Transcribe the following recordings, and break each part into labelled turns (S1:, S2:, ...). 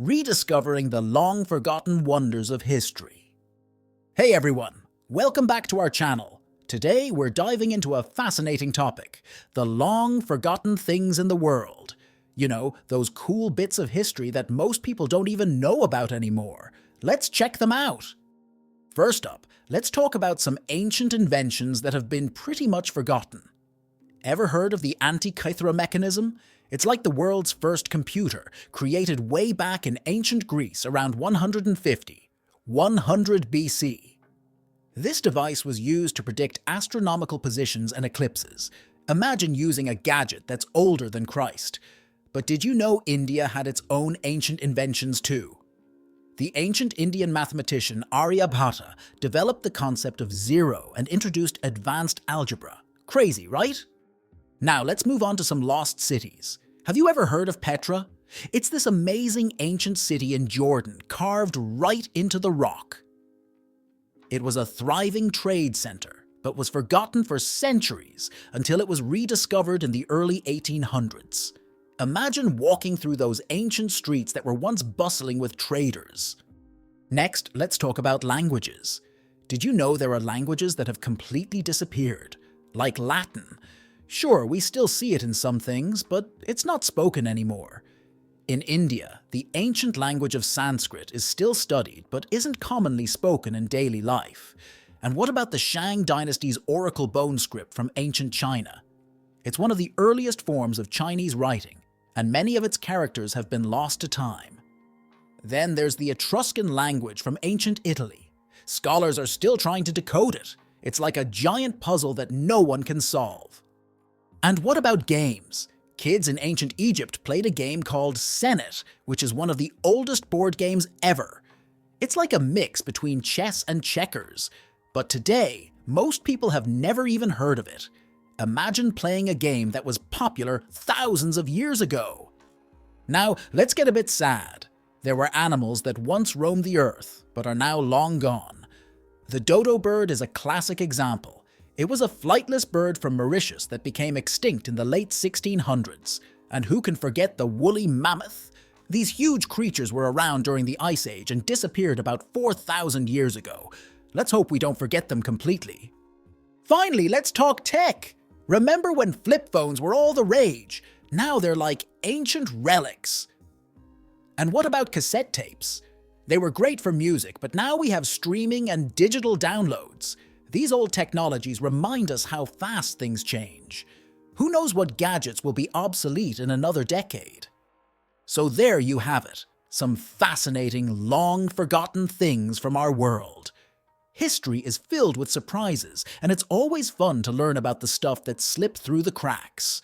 S1: Rediscovering the long-forgotten wonders of history. Hey everyone, welcome back to our channel. Today we're diving into a fascinating topic, the long-forgotten things in the world. You know, those cool bits of history that most people don't even know about anymore. Let's check them out. First up, let's talk about some ancient inventions that have been pretty much forgotten. Ever heard of the Antikythera mechanism? It's like the world's first computer, created way back in ancient Greece around 100 BC. This device was used to predict astronomical positions and eclipses. Imagine using a gadget that's older than Christ. But did you know India had its own ancient inventions too? The ancient Indian mathematician Aryabhata developed the concept of zero and introduced advanced algebra. Crazy, right? Now let's move on to some lost cities. Have you ever heard of Petra? It's this amazing ancient city in Jordan, carved right into the rock. It was a thriving trade center, but was forgotten for centuries until it was rediscovered in the early 1800s. Imagine walking through those ancient streets that were once bustling with traders. Next, let's talk about languages. Did you know there are languages that have completely disappeared? Like Latin. Sure, we still see it in some things, but it's not spoken anymore. In India, the ancient language of Sanskrit is still studied, but isn't commonly spoken in daily life. And what about the Shang dynasty's oracle bone script from ancient China? It's one of the earliest forms of Chinese writing, and many of its characters have been lost to time. Then there's the Etruscan language from ancient Italy. Scholars are still trying to decode it. It's like a giant puzzle that no one can solve. And what about games? Kids in ancient Egypt played a game called Senet, which is one of the oldest board games ever. It's like a mix between chess and checkers. But today, most people have never even heard of it. Imagine playing a game that was popular thousands of years ago. Now, let's get a bit sad. There were animals that once roamed the earth, but are now long gone. The dodo bird is a classic example. It was a flightless bird from Mauritius that became extinct in the late 1600s. And who can forget the woolly mammoth? These huge creatures were around during the Ice Age and disappeared about 4,000 years ago. Let's hope we don't forget them completely. Finally, let's talk tech. Remember when flip phones were all the rage? Now they're like ancient relics. And what about cassette tapes? They were great for music, but now we have streaming and digital downloads. These old technologies remind us how fast things change. Who knows what gadgets will be obsolete in another decade? So there you have it, some fascinating, long-forgotten things from our world. History is filled with surprises, and it's always fun to learn about the stuff that slipped through the cracks.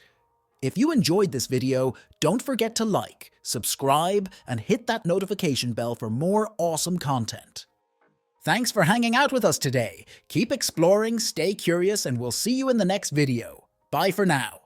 S1: If you enjoyed this video, don't forget to like, subscribe, and hit that notification bell for more awesome content. Thanks for hanging out with us today. Keep exploring, stay curious, and we'll see you in the next video. Bye for now.